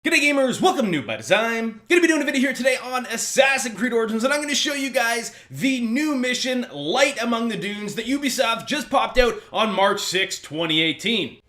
G'day gamers, welcome to Noob by Design. Gonna be doing a video here today on Assassin's Creed Origins, and I'm gonna show you guys the new mission, Light Among the Dunes, that Ubisoft just popped out on March 6, 2018.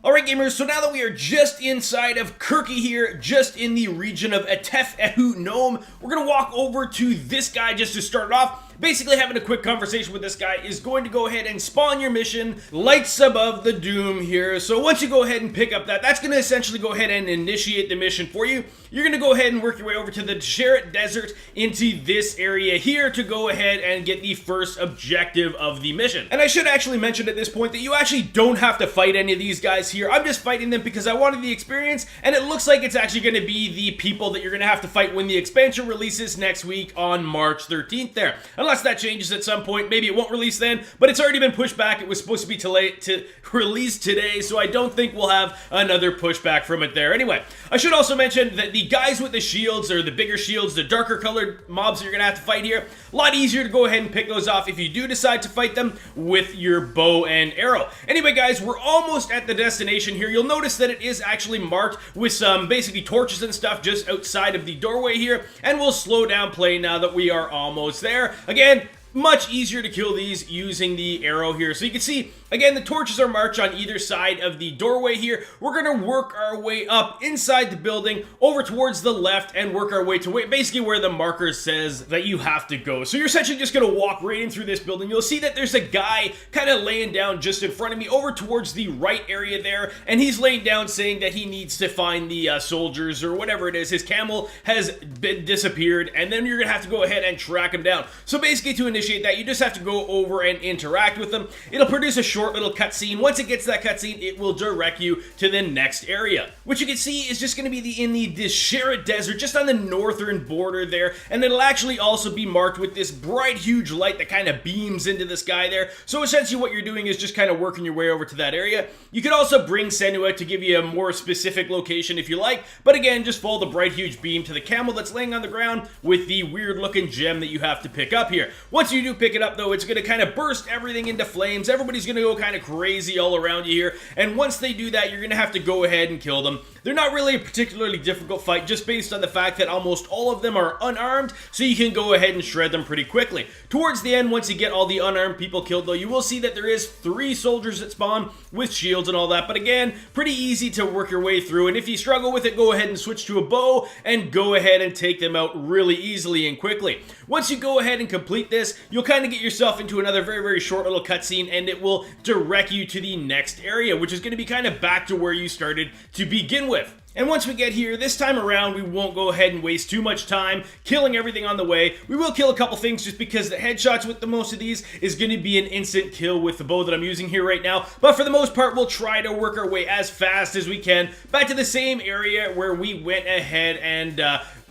Alright gamers, so now that we are just inside of Kirky here, just in the region of Etef Ehu Nome, we're gonna walk over to this guy just to start it off. Basically, having a quick conversation with this guy is going to go ahead and spawn your mission, Lights Above the Doom here. So once you go ahead and pick up that's going to essentially go ahead and initiate the mission for you. You're going to go ahead and work your way over to the Desert Desert into this area here to go ahead and get the first objective of the mission. And I should actually mention at this point that you actually don't have to fight any of these guys here. I'm just fighting them because I wanted the experience, and it looks like it's actually going to be the people that you're going to have to fight when the expansion releases next week on March 13th there. Unless that changes at some point, maybe it won't release then, but it's already been pushed back. It was supposed to be to release today, so I don't think we'll have another pushback from it there. Anyway, I should also mention that the guys with the shields, or the bigger shields, the darker colored mobs that you're gonna have to fight here, a lot easier to go ahead and pick those off if you do decide to fight them with your bow and arrow. Anyway guys, we're almost at the destination here. You'll notice that it is actually marked with some basically torches and stuff just outside of the doorway here, and we'll slow down play now that we are almost there. Again, much easier to kill these using the arrow here. So you can see, again, the torches are marked on either side of the doorway here. We're going to work our way up inside the building, over towards the left, and work our way to basically where the marker says that you have to go. So you're essentially just going to walk right in through this building. You'll see that there's a guy kind of laying down just in front of me, over towards the right area there, and he's laying down saying that he needs to find the soldiers, or whatever it is. His camel has been disappeared, and then you're going to have to go ahead and track him down. So basically, to initiate that, you just have to go over and interact with them. It'll produce a short little cutscene. Once it gets to that cutscene, it will direct you to the next area, which you can see is just going to be in the Desert Desert, just on the northern border there, and it'll actually also be marked with this bright, huge light that kind of beams into the sky there. So essentially what you're doing is just kind of working your way over to that area. You could also bring Senua to give you a more specific location if you like, but again, just follow the bright, huge beam to the camel that's laying on the ground with the weird-looking gem that you have to pick up here. Once you do pick it up though, it's going to kind of burst everything into flames. Everybody's going to go kind of crazy all around you here, and once they do that, you're going to have to go ahead and kill them. They're not really a particularly difficult fight, just based on the fact that almost all of them are unarmed, so you can go ahead and shred them pretty quickly. Towards the end, once you get all the unarmed people killed though, you will see that there is 3 soldiers that spawn with shields and all that, but again, pretty easy to work your way through, and if you struggle with it, go ahead and switch to a bow and go ahead and take them out really easily and quickly. Once you go ahead and complete this, you'll kind of get yourself into another very, very short little cutscene, and it will direct you to the next area, which is going to be kind of back to where you started to begin with. And once we get here, this time around, we won't go ahead and waste too much time killing everything on the way. We will kill a couple things just because the headshots with the most of these is going to be an instant kill with the bow that I'm using here right now. But for the most part, we'll try to work our way as fast as we can back to the same area where we went ahead and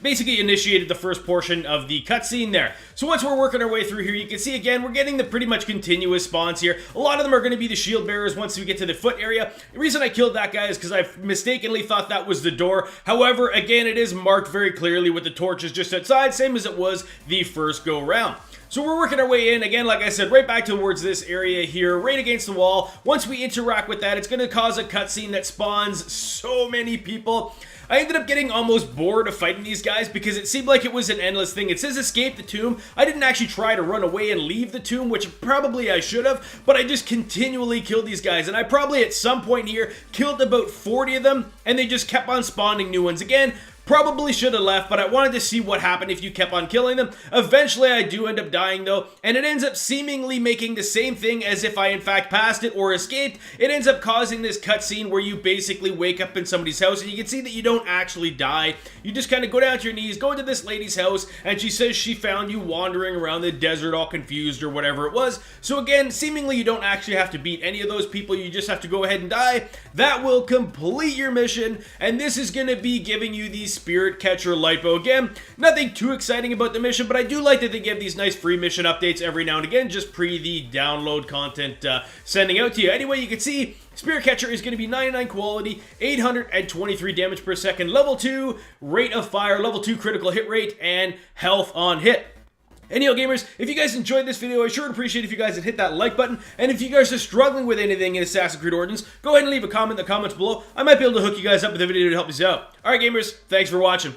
basically initiated the first portion of the cutscene there. So once we're working our way through here, you can see again, we're getting the pretty much continuous spawns here. A lot of them are going to be the shield bearers once we get to the foot area. The reason I killed that guy is because I mistakenly thought that was the door. However, again, it is marked very clearly with the torches just outside, same as it was the first go round. So we're working our way in, again, like I said, right back towards this area here, right against the wall. Once we interact with that, it's going to cause a cutscene that spawns so many people. I ended up getting almost bored of fighting these guys because it seemed like it was an endless thing. It says escape the tomb. I didn't actually try to run away and leave the tomb, which probably I should have, but I just continually killed these guys, and I probably at some point here killed about 40 of them, and they just kept on spawning new ones. Again, probably should have left, but I wanted to see what happened if you kept on killing them. Eventually, I do end up dying though, and it ends up seemingly making the same thing as if I in fact passed it or escaped. It ends up causing this cutscene where you basically wake up in somebody's house, and you can see that you don't actually die. You just kind of go down to your knees, go into this lady's house, and she says she found you wandering around the desert all confused or whatever it was. So again, seemingly you don't actually have to beat any of those people, you just have to go ahead and die. That will complete your mission, and this is going to be giving you these Spirit Catcher Lipo. Again, nothing too exciting about the mission, but I do like that they give these nice free mission updates every now and again, just pre the download content sending out to you. Anyway, you can see Spirit Catcher is going to be 99 quality, 823 damage per second, level 2 rate of fire, level 2 critical hit rate, and health on hit. And yo gamers, if you guys enjoyed this video, I sure would appreciate if you guys would hit that like button, and if you guys are struggling with anything in Assassin's Creed Origins, go ahead and leave a comment in the comments below. I might be able to hook you guys up with a video to help you out. Alright gamers, thanks for watching.